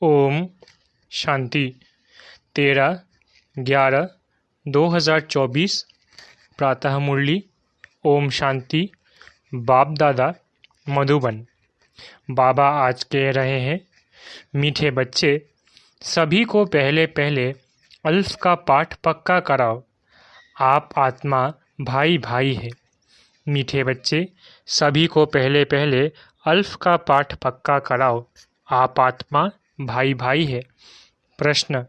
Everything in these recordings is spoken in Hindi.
ओम शांति। 13/11/2024 प्रातः मुरली। ओम शांति। बाप दादा मधुबन। बाबा आज कह रहे हैं, मीठे बच्चे, सभी को पहले पहले अल्फ का पाठ पक्का कराओ। आप आत्मा भाई भाई है। मीठे बच्चे, सभी को पहले पहले अल्फ का पाठ पक्का कराओ। आप आत्मा भाई भाई है। प्रश्न,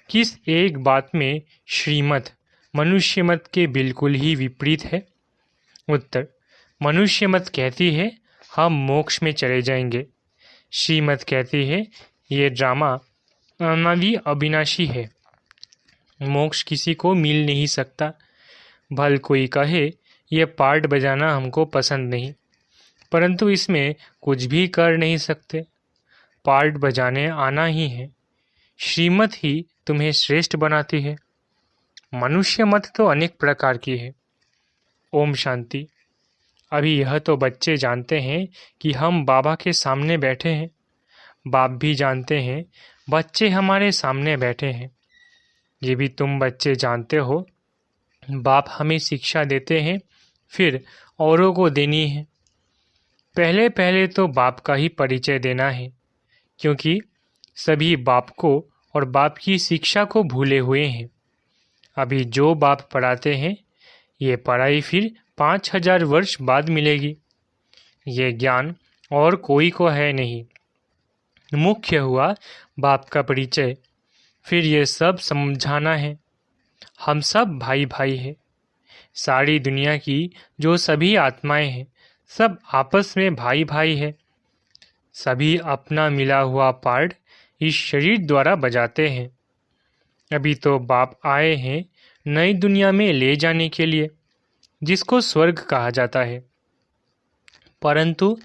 किस एक बात में श्रीमत मनुष्य मत के बिल्कुल ही विपरीत है? उत्तर, मनुष्य मत कहती है हम मोक्ष में चले जाएंगे। श्रीमत कहती है ये ड्रामा अनादि अविनाशी है, मोक्ष किसी को मिल नहीं सकता। भल कोई कहे ये पार्ट बजाना हमको पसंद नहीं, परंतु इसमें कुछ भी कर नहीं सकते। पार्ट बजाने आना ही है। श्रीमत ही तुम्हें श्रेष्ठ बनाती है। मनुष्य मत तो अनेक प्रकार की है। ओम शांति। अभी यह तो बच्चे जानते हैं कि हम बाबा के सामने बैठे हैं। बाप भी जानते हैं बच्चे हमारे सामने बैठे हैं। ये भी तुम बच्चे जानते हो, बाप हमें शिक्षा देते हैं, फिर औरों को देनी है। पहले पहले तो बाप का ही परिचय देना है, क्योंकि सभी बाप को और बाप की शिक्षा को भूले हुए हैं। अभी जो बाप पढ़ाते हैं, ये पढ़ाई फिर 5000 वर्ष बाद मिलेगी। ये ज्ञान और कोई को है नहीं। मुख्य हुआ बाप का परिचय, फिर ये सब समझाना है। हम सब भाई भाई हैं। सारी दुनिया की जो सभी आत्माएं हैं, सब आपस में भाई भाई है। सभी अपना मिला हुआ पार्ट इस शरीर द्वारा बजाते हैं। अभी तो बाप आए हैं नई दुनिया में ले जाने के लिए, जिसको स्वर्ग कहा जाता है। परंतु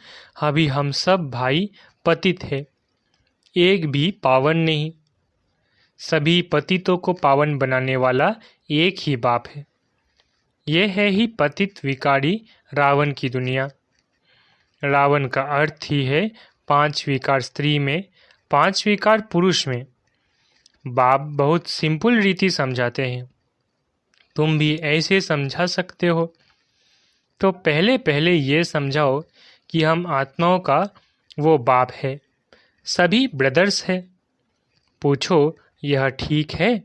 अभी हम सब भाई पतित है, एक भी पावन नहीं। सभी पतितों को पावन बनाने वाला एक ही बाप है। यह है ही पतित विकारी रावण की दुनिया। रावण का अर्थ ही है 5 विकार स्त्री में, 5 विकार पुरुष में। बाप बहुत सिंपल रीति समझाते हैं। तुम भी ऐसे समझा सकते हो। तो पहले पहले ये समझाओ कि हम आत्माओं का वो बाप है, सभी ब्रदर्स है। पूछो यह ठीक है?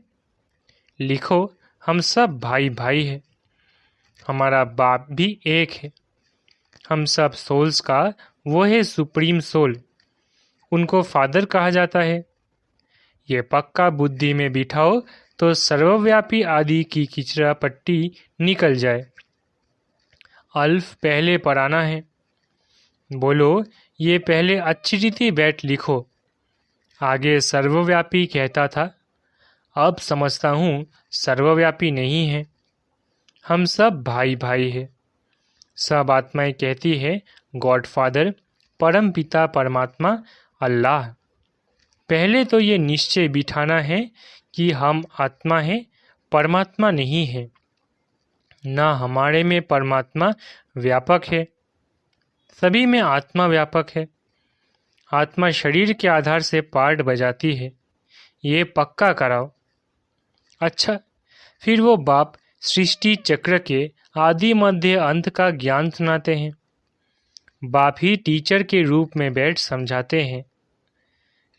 लिखो हम सब भाई भाई है। हमारा बाप भी एक है। हम सब सोल्स का वो है सुप्रीम सोल, उनको फादर कहा जाता है। ये पक्का बुद्धि में बिठाओ तो सर्वव्यापी आदि की किचरा पट्टी निकल जाए। अल्फ पहले पढ़ाना है। बोलो ये पहले अच्छी रीति बैठ लिखो। आगे सर्वव्यापी कहता था, अब समझता हूँ सर्वव्यापी नहीं है। हम सब भाई भाई है। सब आत्माएं कहती है गॉड फादर, परम पिता परमात्मा अल्लाह। पहले तो ये निश्चय बिठाना है कि हम आत्मा हैं, परमात्मा नहीं है। ना हमारे में परमात्मा व्यापक है, सभी में आत्मा व्यापक है। आत्मा शरीर के आधार से पार्ट बजाती है, ये पक्का कराओ। अच्छा, फिर वो बाप सृष्टि चक्र के आदि मध्य अंत का ज्ञान सुनाते हैं। बाप ही टीचर के रूप में बैठ समझाते हैं।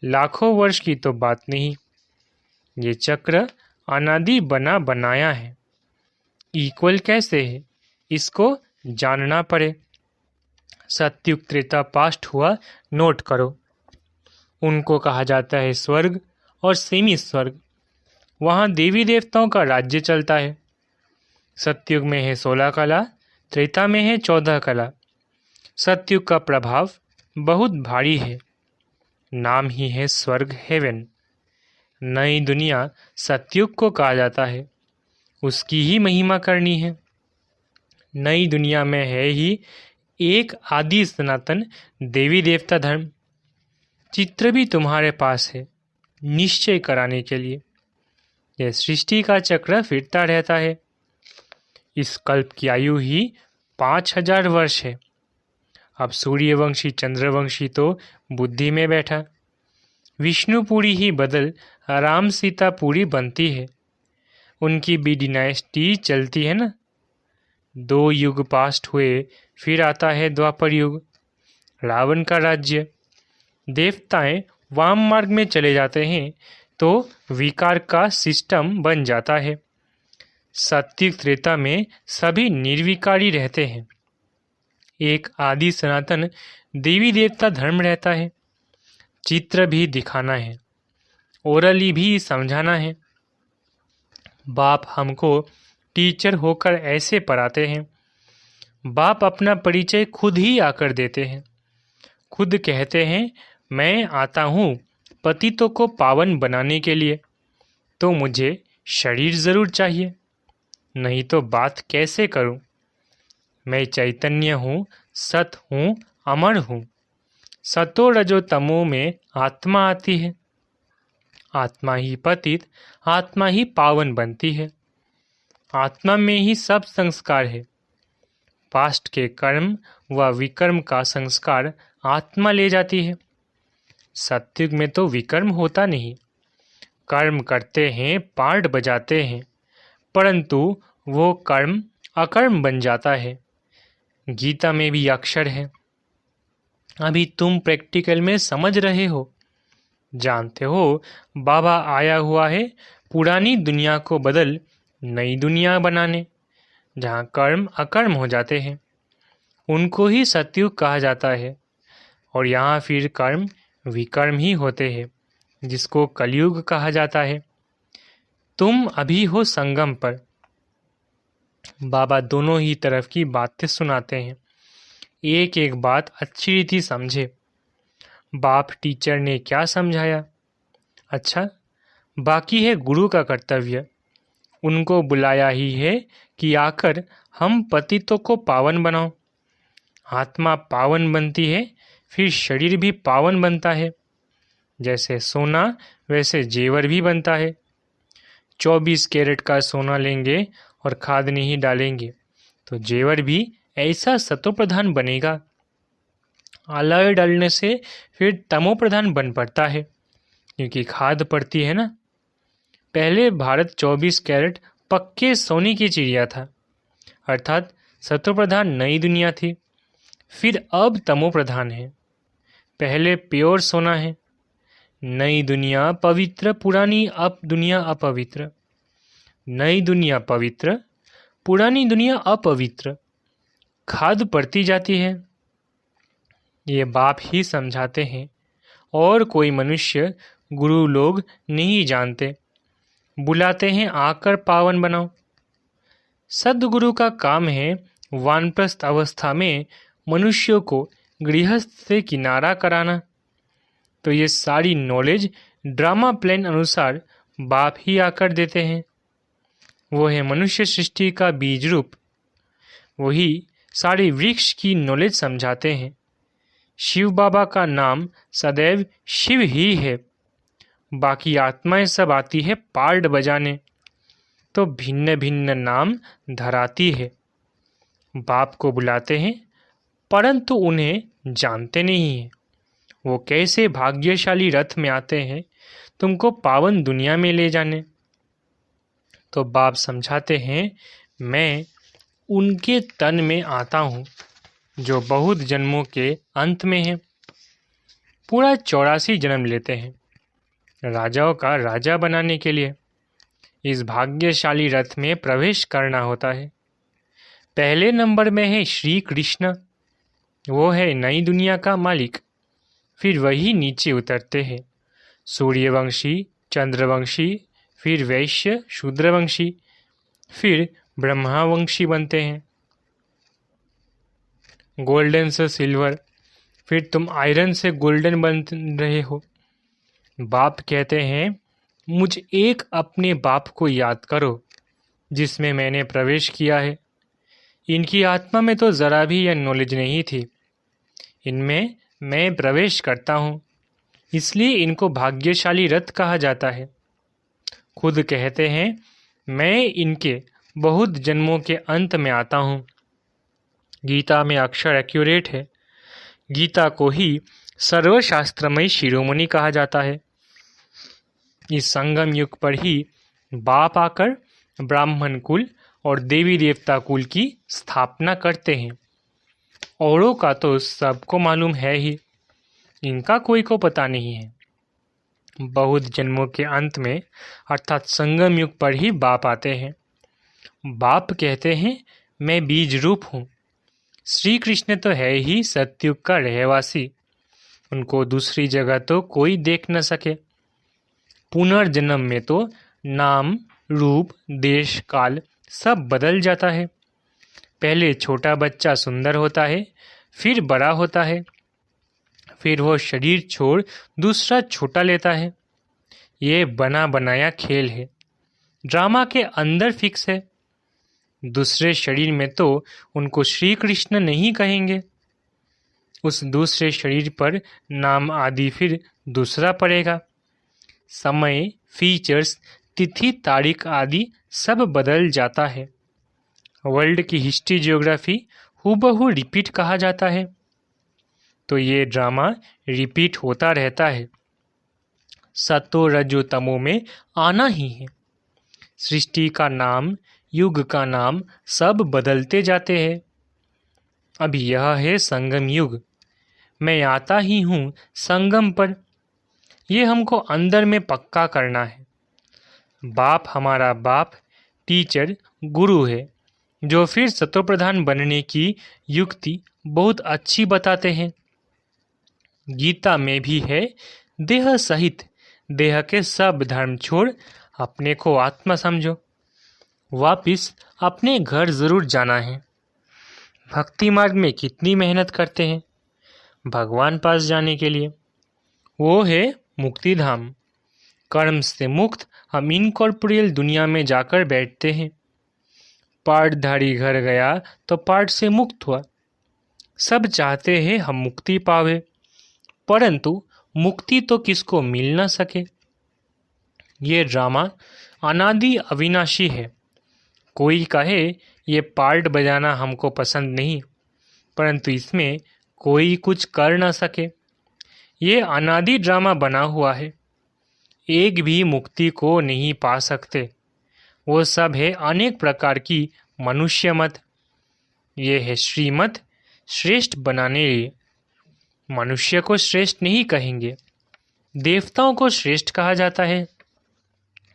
लाखों वर्ष की तो बात नहीं, ये चक्र अनादि बना बनाया है। इक्वल कैसे है, इसको जानना पड़े। सत्युग त्रेता पास्ट हुआ, नोट करो। उनको कहा जाता है स्वर्ग और सेमी स्वर्ग। वहाँ देवी देवताओं का राज्य चलता है। सत्युग में है 16 कला, त्रेता में है 14 कला। सत्युग का प्रभाव बहुत भारी है। नाम ही है स्वर्ग, हेवन। नई दुनिया सत्युग को कहा जाता है, उसकी ही महिमा करनी है। नई दुनिया में है ही एक आदि सनातन देवी देवता धर्म। चित्र भी तुम्हारे पास है निश्चय कराने के लिए। यह सृष्टि का चक्र फिरता रहता है। इस कल्प की आयु ही 5000 वर्ष है। अब सूर्यवंशी चंद्रवंशी तो बुद्धि में बैठा, विष्णुपुरी ही बदल राम सीतापुरी बनती है। उनकी भी डिनाइस्टी चलती है ना। 2 युग पास्ट हुए फिर आता है द्वापर युग। रावण का राज्य। देवताएं वाम मार्ग में चले जाते हैं तो विकार का सिस्टम बन जाता है। सात्विक त्रेता में सभी निर्विकारी रहते हैं। एक आदि सनातन देवी देवता धर्म रहता है। चित्र भी दिखाना है, ओरली भी समझाना है। बाप हमको टीचर होकर ऐसे पढ़ाते हैं। बाप अपना परिचय खुद ही आकर देते हैं। खुद कहते हैं, मैं आता हूँ पतितों को पावन बनाने के लिए, तो मुझे शरीर ज़रूर चाहिए, नहीं तो बात कैसे करूँ। मैं चैतन्य हूँ, सत हूँ, अमर हूँ। सतो रजो तमो में आत्मा आती है। आत्मा ही पतित, आत्मा ही पावन बनती है। आत्मा में ही सब संस्कार है। पास्ट के कर्म व विकर्म का संस्कार आत्मा ले जाती है। सत्युग में तो विकर्म होता नहीं। कर्म करते हैं, पार्ट बजाते हैं, परंतु वो कर्म अकर्म बन जाता है। गीता में भी अक्षर है। अभी तुम प्रैक्टिकल में समझ रहे हो। जानते हो बाबा आया हुआ है पुरानी दुनिया को बदल नई दुनिया बनाने, जहाँ कर्म अकर्म हो जाते हैं। उनको ही सतयुग कहा जाता है। और यहाँ फिर कर्म विकर्म ही होते हैं, जिसको कलयुग कहा जाता है। तुम अभी हो संगम पर। बाबा दोनों ही तरफ की बातें सुनाते हैं। एक एक बात अच्छी रीति समझे। बाप टीचर ने क्या समझाया। अच्छा, बाकी है गुरु का कर्तव्य। उनको बुलाया ही है कि आकर हम पतितों को पावन बनाओ। आत्मा पावन बनती है, फिर शरीर भी पावन बनता है। जैसे सोना वैसे जेवर भी बनता है। 24 कैरेट का सोना लेंगे और खाद नहीं डालेंगे तो जेवर भी ऐसा सतो प्रधान बनेगा। अलॉय डालने से फिर तमो प्रधान बन पड़ता है, क्योंकि खाद पड़ती है ना। पहले भारत 24 कैरेट पक्के सोने की चिड़िया था, अर्थात सतो प्रधान नई दुनिया थी। फिर अब तमो प्रधान है। पहले प्योर सोना है। नई दुनिया पवित्र, पुरानी अब दुनिया अपवित्र। नई दुनिया पवित्र, पुरानी दुनिया अपवित्र। खाद पड़ती जाती है। ये बाप ही समझाते हैं, और कोई मनुष्य गुरु लोग नहीं जानते। बुलाते हैं आकर पावन बनाओ। सद्गुरु का काम है वानप्रस्थ अवस्था में मनुष्यों को गृहस्थ से किनारा कराना। तो ये सारी नॉलेज ड्रामा प्लान अनुसार बाप ही आकर देते हैं। वो है मनुष्य सृष्टि का बीज रूप। वही सारे वृक्ष की नॉलेज समझाते हैं। शिव बाबा का नाम सदैव शिव ही है। बाकी आत्माएं सब आती है पार्ट बजाने, तो भिन्न भिन्न नाम धराती है। बाप को बुलाते हैं, परंतु उन्हें जानते नहीं हैं। वो कैसे भाग्यशाली रथ में आते हैं तुमको पावन दुनिया में ले जाने। तो बाप समझाते हैं, मैं उनके तन में आता हूँ जो बहुत जन्मों के अंत में है। पूरा 84 जन्म लेते हैं राजाओं का राजा बनाने के लिए। इस भाग्यशाली रथ में प्रवेश करना होता है। पहले नंबर में है श्री कृष्ण। वो है नई दुनिया का मालिक। फिर वही नीचे उतरते हैं। सूर्यवंशी, चंद्रवंशी, फिर वैश्य, शूद्रवंशी, फिर ब्रह्मावंशी बनते हैं। गोल्डन से सिल्वर, फिर तुम आयरन से गोल्डन बन रहे हो। बाप कहते हैं, मुझ एक अपने बाप को याद करो जिसमें मैंने प्रवेश किया है। इनकी आत्मा में तो ज़रा भी यह नॉलेज नहीं थी। इनमें मैं प्रवेश करता हूँ, इसलिए इनको भाग्यशाली रथ कहा जाता है। खुद कहते हैं, मैं इनके बहुत जन्मों के अंत में आता हूँ। गीता में अक्षर एक्यूरेट है। गीता को ही सर्वशास्त्रमयी शिरोमणि कहा जाता है। इस संगम युग पर ही बाप आकर ब्राह्मण कुल और देवी देवता कुल की स्थापना करते हैं। औरों का तो सबको मालूम है ही, इनका कोई को पता नहीं है। बहुत जन्मों के अंत में अर्थात संगम युग पर ही बाप आते हैं। बाप कहते हैं मैं बीज रूप हूँ। श्री कृष्ण तो है ही सतयुग का रहवासी, उनको दूसरी जगह तो कोई देख न सके। पुनर्जन्म में तो नाम, रूप, देश, काल सब बदल जाता है। पहले छोटा बच्चा सुंदर होता है, फिर बड़ा होता है, फिर वो शरीर छोड़ दूसरा छोटा लेता है। ये बना बनाया खेल है, ड्रामा के अंदर फिक्स है। दूसरे शरीर में तो उनको श्री कृष्ण नहीं कहेंगे। उस दूसरे शरीर पर नाम आदि फिर दूसरा पड़ेगा। समय, फीचर्स, तिथि, तारीख आदि सब बदल जाता है। वर्ल्ड की हिस्ट्री, ज्योग्राफी हूबहू रिपीट कहा जाता है। तो ये ड्रामा रिपीट होता रहता है। सतो रजो तमो में आना ही है। सृष्टि का नाम, युग का नाम सब बदलते जाते हैं। अब यह है संगम युग। मैं आता ही हूँ संगम पर। ये हमको अंदर में पक्का करना है। बाप हमारा बाप, टीचर, गुरु है, जो फिर सतोप्रधान बनने की युक्ति बहुत अच्छी बताते हैं। गीता में भी है, देह सहित देह के सब धर्म छोड़ अपने को आत्मा समझो। वापिस अपने घर जरूर जाना है। भक्ति मार्ग में कितनी मेहनत करते हैं भगवान पास जाने के लिए। वो है मुक्ति धाम। कर्म से मुक्त हम इनकॉर्पोरियल दुनिया में जाकर बैठते हैं। पाठधारी घर गया तो पाठ से मुक्त हुआ। सब चाहते हैं हम मुक्ति पावे, परंतु मुक्ति तो किसको मिल न सके। ये ड्रामा अनादि अविनाशी है। कोई कहे ये पार्ट बजाना हमको पसंद नहीं, परंतु इसमें कोई कुछ कर न सके। ये अनादि ड्रामा बना हुआ है। एक भी मुक्ति को नहीं पा सकते। वो सब है अनेक प्रकार की मनुष्य मत। ये है श्रीमत श्रेष्ठ बनाने लिए। मनुष्य को श्रेष्ठ नहीं कहेंगे, देवताओं को श्रेष्ठ कहा जाता है।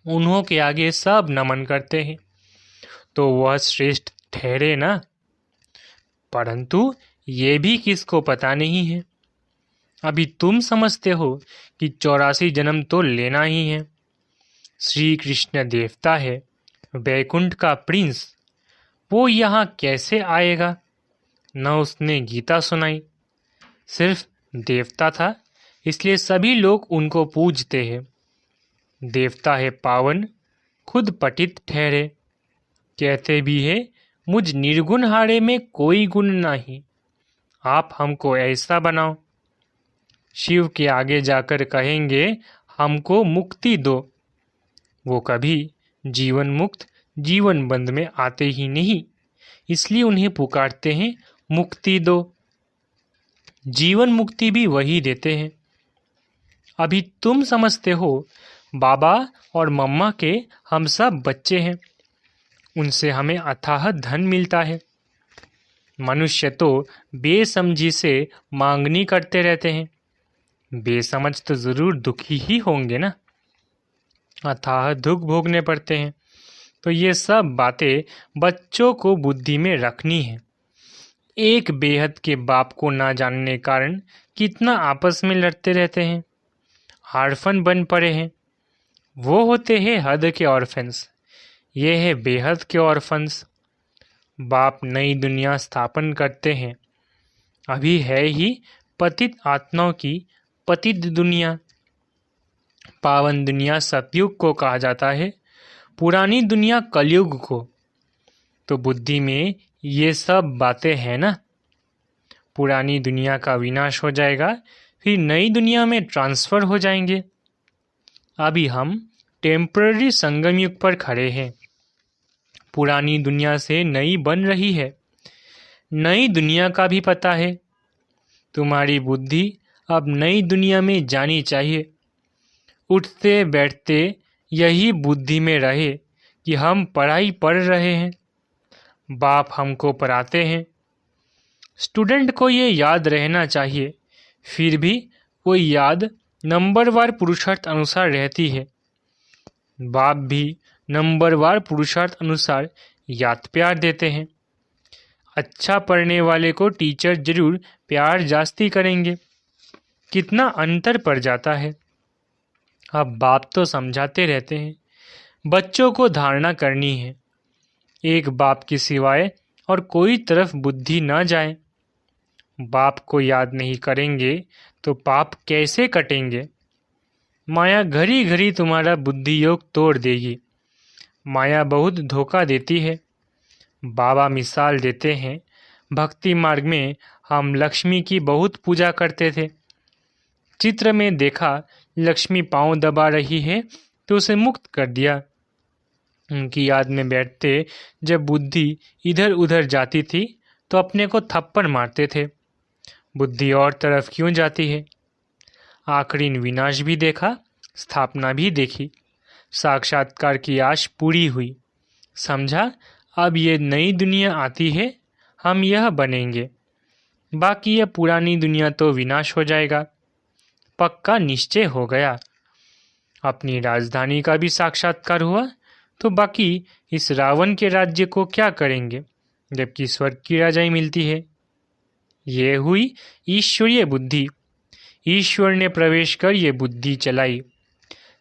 उन्हों के आगे सब नमन करते हैं, तो वह श्रेष्ठ ठहरे ना। परंतु ये भी किसको पता नहीं है। अभी तुम समझते हो कि 84 जन्म तो लेना ही है। श्री कृष्ण देवता है, वैकुंठ का प्रिंस। वो यहाँ कैसे आएगा? न उसने गीता सुनाई, सिर्फ देवता था, इसलिए सभी लोग उनको पूजते हैं। देवता है पावन, खुद पतित ठहरे। कहते भी है मुझ निर्गुण हारे में कोई गुण नहीं, आप हमको ऐसा बनाओ। शिव के आगे जाकर कहेंगे हमको मुक्ति दो। वो कभी जीवन मुक्त जीवन बंद में आते ही नहीं, इसलिए उन्हें पुकारते हैं मुक्ति दो। जीवन मुक्ति भी वही देते हैं। अभी तुम समझते हो बाबा और मम्मा के हम सब बच्चे हैं, उनसे हमें अथाह धन मिलता है। मनुष्य तो बेसमझी से मांगनी करते रहते हैं। बेसमझ तो जरूर दुखी ही होंगे ना, अथाह दुख भोगने पड़ते हैं। तो ये सब बातें बच्चों को बुद्धि में रखनी है। एक बेहद के बाप को ना जानने कारण कितना आपस में लड़ते रहते हैं, ऑर्फन बन पड़े हैं। वो होते हैं हद के ऑर्फन्स, ये है बेहद के ऑर्फन्स। बाप नई दुनिया स्थापन करते हैं। अभी है ही पतित आत्माओं की पतित दुनिया। पावन दुनिया सतयुग को कहा जाता है, पुरानी दुनिया कलयुग को। तो बुद्धि में ये सब बातें हैं ना। पुरानी दुनिया का विनाश हो जाएगा, फिर नई दुनिया में ट्रांसफर हो जाएंगे। अभी हम टेम्पररी संगम युग पर खड़े हैं। पुरानी दुनिया से नई बन रही है। नई दुनिया का भी पता है। तुम्हारी बुद्धि अब नई दुनिया में जानी चाहिए। उठते बैठते यही बुद्धि में रहे कि हम पढ़ाई पढ़ रहे हैं, बाप हमको पढ़ाते हैं। स्टूडेंट को ये याद रहना चाहिए, फिर भी वो याद नंबरवार पुरुषार्थ अनुसार रहती है। बाप भी नंबरवार पुरुषार्थ अनुसार याद प्यार देते हैं। अच्छा पढ़ने वाले को टीचर जरूर प्यार जास्ती करेंगे। कितना अंतर पड़ जाता है। अब बाप तो समझाते रहते हैं, बच्चों को धारणा करनी है, एक बाप के सिवाय और कोई तरफ बुद्धि न जाए। बाप को याद नहीं करेंगे तो पाप कैसे कटेंगे। माया घड़ी घड़ी तुम्हारा बुद्धि योग तोड़ देगी। माया बहुत धोखा देती है। बाबा मिसाल देते हैं, भक्ति मार्ग में हम लक्ष्मी की बहुत पूजा करते थे। चित्र में देखा लक्ष्मी पांव दबा रही है तो उसे मुक्त कर दिया। उनकी याद में बैठते जब बुद्धि इधर उधर जाती थी तो अपने को थप्पड़ मारते थे। बुद्धि और तरफ क्यों जाती है। आखिरी विनाश भी देखा, स्थापना भी देखी। साक्षात्कार की आश पूरी हुई। समझा, अब ये नई दुनिया आती है, हम यह बनेंगे। बाकी यह पुरानी दुनिया तो विनाश हो जाएगा। पक्का निश्चय हो गया। अपनी राजधानी का भी साक्षात्कार हुआ तो बाकी इस रावण के राज्य को क्या करेंगे, जबकि स्वर्ग की राजाई मिलती है। ये हुई ईश्वरीय बुद्धि। ईश्वर ने प्रवेश कर ये बुद्धि चलाई।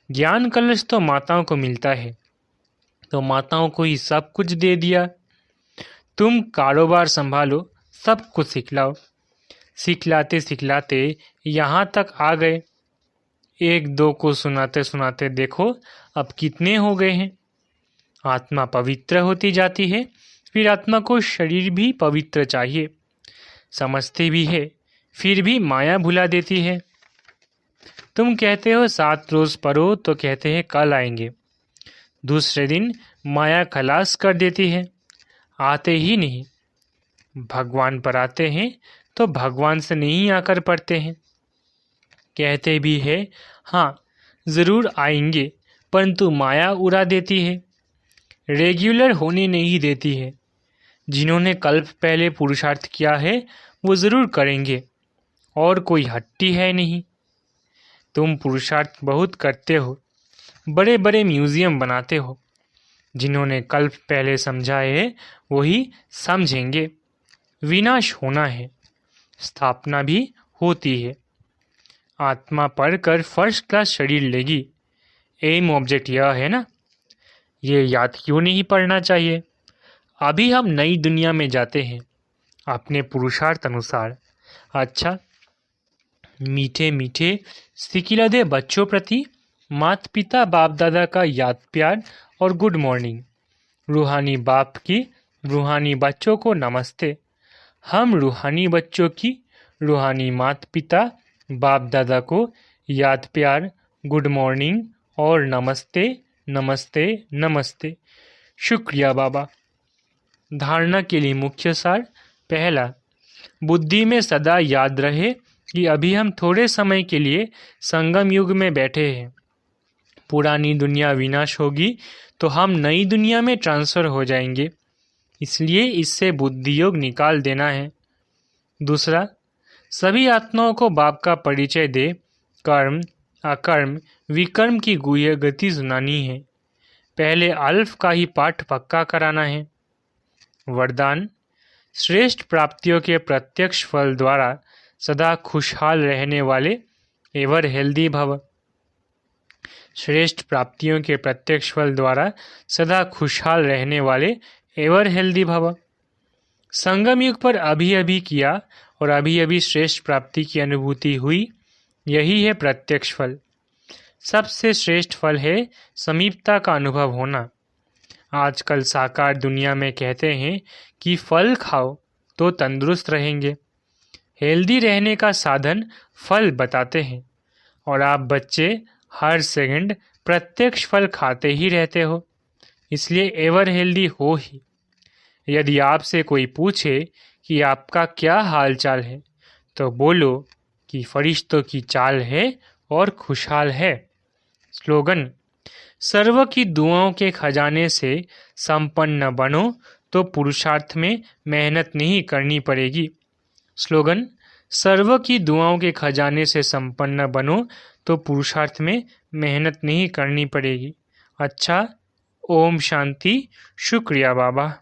ज्ञान कलश तो माताओं को मिलता है, तो माताओं को ही सब कुछ दे दिया। तुम कारोबार संभालो, सब कुछ सिखलाओ। सिखलाते सिखलाते यहाँ तक आ गए। एक दो को सुनाते सुनाते देखो अब कितने हो गए हैं। आत्मा पवित्र होती जाती है, फिर आत्मा को शरीर भी पवित्र चाहिए। समझते भी है, फिर भी माया भुला देती है। तुम कहते हो 7 रोज पढ़ो तो कहते हैं कल आएंगे। दूसरे दिन माया खलास कर देती है, आते ही नहीं। भगवान पर आते हैं तो भगवान से नहीं आकर पढ़ते हैं। कहते भी है हाँ ज़रूर आएंगे, परंतु माया उड़ा देती है, रेगुलर होने नहीं देती है। जिन्होंने कल्प पहले पुरुषार्थ किया है वो ज़रूर करेंगे, और कोई हट्टी है नहीं। तुम पुरुषार्थ बहुत करते हो, बड़े बड़े म्यूज़ियम बनाते हो। जिन्होंने कल्प पहले समझा है वही समझेंगे। विनाश होना है, स्थापना भी होती है। आत्मा पढ़कर फर्स्ट क्लास शरीर लेगी। एम ऑब्जेक्ट यह है ना। ये याद क्यों नहीं पढ़ना चाहिए। अभी हम नई दुनिया में जाते हैं अपने पुरुषार्थ अनुसार। अच्छा, मीठे मीठे सिकिलदे बच्चों प्रति माता पिता बाप दादा का याद प्यार और गुड मॉर्निंग। रूहानी बाप की रूहानी बच्चों को नमस्ते। हम रूहानी बच्चों की रूहानी माता पिता बाप दादा को याद प्यार, गुड मॉर्निंग और नमस्ते नमस्ते नमस्ते। शुक्रिया बाबा। धारणा के लिए मुख्य सार। पहला, बुद्धि में सदा याद रहे कि अभी हम थोड़े समय के लिए संगम युग में बैठे हैं। पुरानी दुनिया विनाश होगी तो हम नई दुनिया में ट्रांसफ़र हो जाएंगे, इसलिए इससे बुद्धि योग निकाल देना है। दूसरा, सभी आत्माओं को बाप का परिचय दे कर्म अकर्म विकर्म की गुह्य गति सुनानी है। पहले अल्फ का ही पाठ पक्का कराना है। वरदान, श्रेष्ठ प्राप्तियों के प्रत्यक्ष फल द्वारा सदा खुशहाल रहने वाले एवर हेल्दी भव। श्रेष्ठ प्राप्तियों के प्रत्यक्ष फल द्वारा सदा खुशहाल रहने वाले एवर हेल्दी भव। संगम युग पर अभी अभी किया और अभी अभी श्रेष्ठ प्राप्ति की अनुभूति हुई, यही है प्रत्यक्ष फल। सबसे श्रेष्ठ फल है समीपता का अनुभव होना। आजकल साकार दुनिया में कहते हैं कि फल खाओ तो तंदुरुस्त रहेंगे। हेल्दी रहने का साधन फल बताते हैं, और आप बच्चे हर सेकंड प्रत्यक्ष फल खाते ही रहते हो, इसलिए एवर हेल्दी हो ही। यदि आपसे कोई पूछे कि आपका क्या हाल चाल है तो बोलो कि फरिश्तों की चाल है और खुशहाल है। स्लोगन: सर्व की दुआओं के खजाने से संपन्न बनो तो पुरुषार्थ में मेहनत नहीं करनी पड़ेगी। स्लोगन: सर्व की दुआओं के खजाने से संपन्न बनो तो पुरुषार्थ में मेहनत नहीं करनी पड़ेगी। अच्छा, ओम शांति। शुक्रिया बाबा।